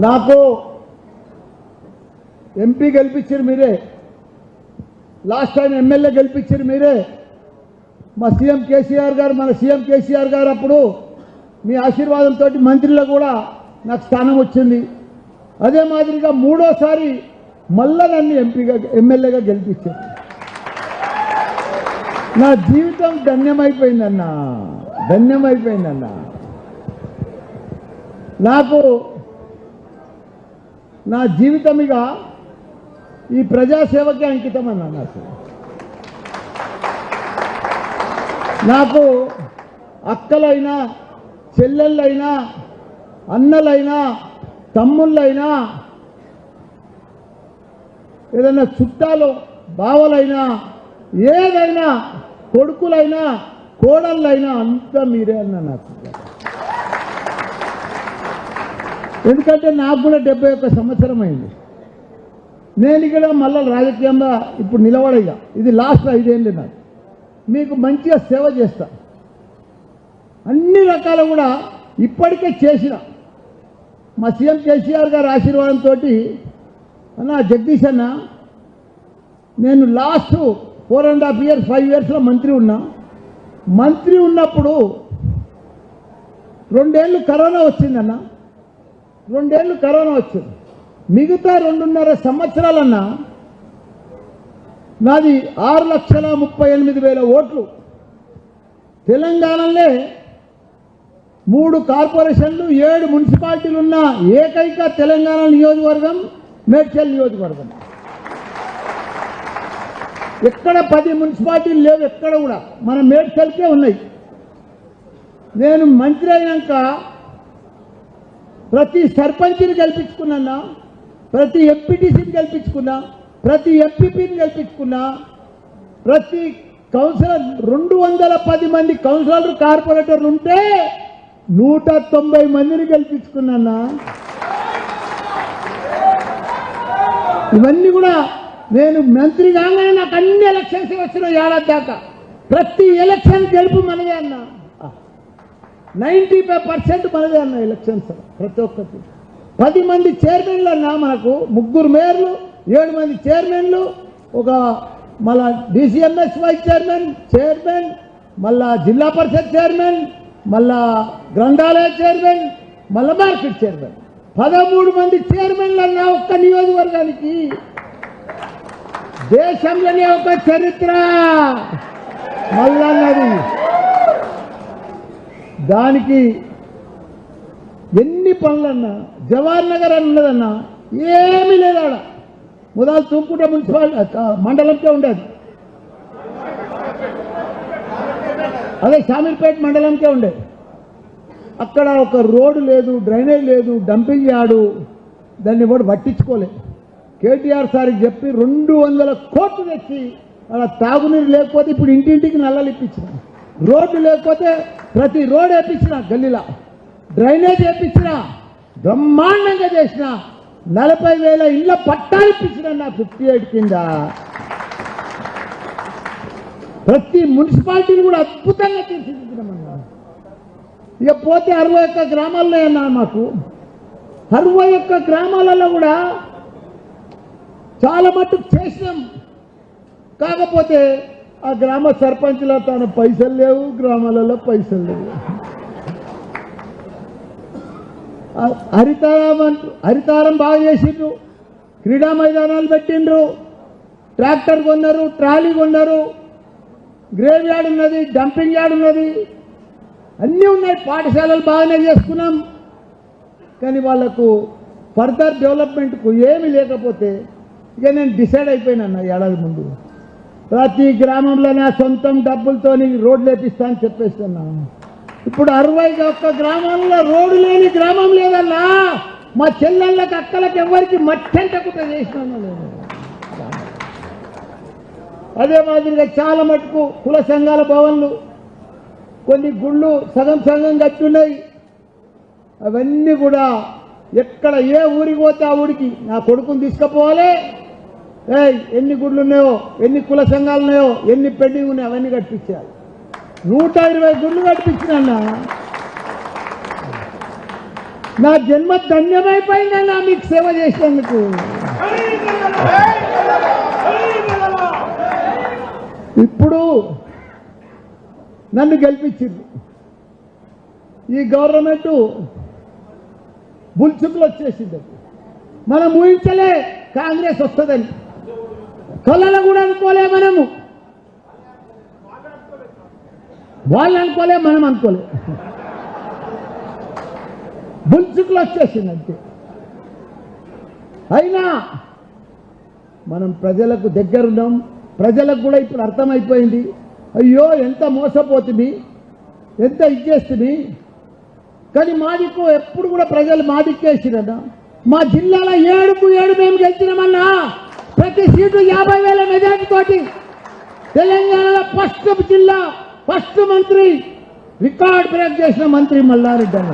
నాకు ఎంపీ గెలిపించారు మీరే, లాస్ట్ టైం ఎమ్మెల్యే గెలిపించారు మీరే. మా సీఎం కేసీఆర్ గారు, మన సీఎం కేసీఆర్ గారు అప్పుడు మీ ఆశీర్వాదంతో మంత్రిలో కూడా నాకు స్థానం వచ్చింది. అదే మాదిరిగా మూడోసారి మళ్ళా నన్ను ఎమ్మెల్యేగా గెలిపించారు. నా జీవితం ధన్యమైపోయిందన్నా, ధన్యమైపోయిందన్నా. నాకు నా జీవితం ఇక ఈ ప్రజాసేవకి అంకితం అన్నా. నాకు అక్కలైనా, చెల్లెళ్ళైనా, అన్నలైనా, తమ్ముళ్ళైనా, ఏదైనా చుట్టాలు బావలైనా, ఏదైనా కొడుకులైనా, కోడళ్ళైనా అంతా మీరే అన్నా నాకు. ఎందుకంటే నాకు కూడా 71 సంవత్సరం అయింది. నేను ఇక్కడ మళ్ళీ రాజకీయంగా ఇప్పుడు నిలబడగా ఇది లాస్ట్ 5 ఏళ్ళు. నాకు మీకు మంచిగా సేవ చేస్తా, అన్ని రకాల కూడా ఇప్పటికే చేసిన. మా సీఎం కేసీఆర్ గారి ఆశీర్వాదంతో అన్న జగదీష్ అన్న, నేను లాస్ట్ 4.5 years 5 yearsలో మంత్రి ఉన్నా. మంత్రి ఉన్నప్పుడు 2 ఏళ్ళు కరోనా వచ్చిందన్న, 2 ఏళ్ళు కరోనా వచ్చింది. మిగతా 2.5 సంవత్సరాలన్నా నాది 6,38,000 ఓట్లు. తెలంగాణలో 3 కార్పొరేషన్లు 7 మున్సిపాలిటీలు ఉన్న ఏకైక తెలంగాణ నియోజకవర్గం మేడ్చల్ నియోజకవర్గం. ఎక్కడ 10 మున్సిపాలిటీలు లేవు, ఎక్కడ కూడా మన మేడ్చల్కే ఉన్నాయి. నేను మంత్రి అయినాక ప్రతి సర్పంచ్ని గెలిపించుకున్నా, ప్రతి ఎంపీటీసీని గెలిపించుకున్నా, ప్రతి ఎంపీపీని గెలిపించుకున్నా, ప్రతి కౌన్సిలర్ 210 మంది కౌన్సిలర్లు కార్పొరేటర్లు ఉంటే 190 మందిని గెలిపించుకున్నా. ఇవన్నీ కూడా నేను మంత్రి కాగానే నాకు అన్ని ఎలక్షన్స్ వచ్చిన ఏడాది దాకా ప్రతి ఎలక్షన్ గెలుపు మనదే అన్న. 95% మనదే అన్న ఎలక్షన్స్. ప్రతి ఒక్కటి 10 మంది చైర్మన్లు అన్నా, మనకు 3 మేయర్లు, 7 మంది చైర్మన్లు, ఒక మళ్ళా డిసిఎంఎస్ వైస్ చైర్మన్, మళ్ళా జిల్లా పరిషత్ చైర్మన్, మళ్ళా గ్రంథాలయ చైర్మన్, మళ్ళా మార్కెట్ చైర్మన్. 13 మంది చైర్మన్లు అన్నా ఒక్క నియోజకవర్గానికి. దేశంలోనే ఒక చరిత్ర మళ్ళన్నది. దానికి ఎన్ని పనులన్నా, జవహర్ నగర్ అని ఉన్నదన్నా, ఏమీ లేదు ఆడ. మొదలు తూంకుంట మున్సిపాలిటీ మండలంకే ఉండేది, అదే షామీర్పేట మండలంకే ఉండేది. అక్కడ ఒక రోడ్డు లేదు, డ్రైనేజ్ లేదు, డంపింగ్ యార్డు, దాన్ని కూడా పట్టించుకోలేదు. కేటీఆర్ సార్కి చెప్పి 200 కోట్లు తెచ్చి అలా తాగునీరు లేకపోతే ఇప్పుడు ఇంటింటికి నల్లలు ఇప్పించిన, రోడ్డు లేకపోతే ప్రతి రోడ్ వేయించిన, గల్లీలా డ్రైనేజ్ వేయించిన, బ్రహ్మాండంగా చేసిన, 40,000 ఇళ్ళ పట్టాలు ఇప్పించిన నా 58 కింద. ప్రతి మున్సిపాలిటీని కూడా అద్భుతంగా తీర్చిదిద్దినామన్నా. ఇక పోతే 61 గ్రామాల్లో అన్నా మాకు. 61 గ్రామాలలో కూడా చాలా మట్టుకు చేసినాం. కాకపోతే ఆ గ్రామ సర్పంచ్ల తన పైసలు లేవు, గ్రామాలలో పైసలు లేవు. హరితారం బాగా చేసిండ్రు, క్రీడా మైదానాలు పెట్టిండ్రు, ట్రాక్టర్ కొన్నారు, ట్రాలీ కొన్నారు, గ్రేవ్ యార్డ్ ఉన్నది, డంపింగ్ యార్డ్ ఉన్నది, అన్నీ ఉన్నాయి. పాఠశాలలు బాగానే చేసుకున్నాం. కానీ వాళ్లకు ఫర్దర్ డెవలప్మెంట్కు ఏమీ లేకపోతే ఇక నేను డిసైడ్ అయిపోయినా ఏడాది ముందు, ప్రతి గ్రామంలో నా సొంతం డబ్బులతో రోడ్లు వేపిస్తా అని చెప్పేస్తున్నా. ఇప్పుడు 61 గ్రామాల్లో రోడ్డు లేని గ్రామం లేదన్నా. మా చెల్లెళ్ళకి, అక్కలకి ఎవరికి మట్టంటకుండా చేసినా లేదు. అదే మాదిరిగా చాలా మటుకు కుల సంఘాల భవన్లు, కొన్ని గుళ్ళు సగం కట్టున్నాయి. అవన్నీ కూడా ఎక్కడ ఏ ఊరికి పోతే ఆ ఊరికి నా కొడుకుని తీసుకుపోవాలి. ఎన్ని గుళ్ళు ఉన్నాయో, ఎన్ని కుల సంఘాలు ఉన్నాయో, ఎన్ని పెండింగ్ ఉన్నాయో అవన్నీ కట్టించాలి. 120 గుళ్ళు కట్టించినా. నా జన్మ ధన్యమైపోయిందన్నా మీకు సేవ చేసినందుకు. ఇప్పుడు నన్ను గెలిపించింది ఈ గవర్నమెంట్ బుల్చుకులు వచ్చేసింది. మనం ఊహించలే కాంగ్రెస్ వస్తుందని, కళ్ళలో కూడా అనుకోలే మనము. వాళ్ళు అనుకోలే, మనం అనుకోలే. బుల్చుకులు వచ్చేసింది అంతే. అయినా మనం ప్రజలకు దగ్గరున్నాం. ప్రజలకు కూడా ఇప్పుడు అర్థమైపోయింది, అయ్యో ఎంత మోసపోతుంది, ఎంత ఇచ్చేస్తుంది. కానీ మాదిక్కు ఎప్పుడు కూడా ప్రజలు మాదిక్కేసిరన్న. మా జిల్లాలో 7 మేము గెలిచినామన్నా. ప్రతి సీటు 50,000 మెజార్టీ తోటి తెలంగాణలో ఫస్ట్ జిల్లా, ఫస్ట్ మంత్రి, రికార్డ్ బ్రేక్ చేసిన మంత్రి మల్లారెడ్డి అన్న.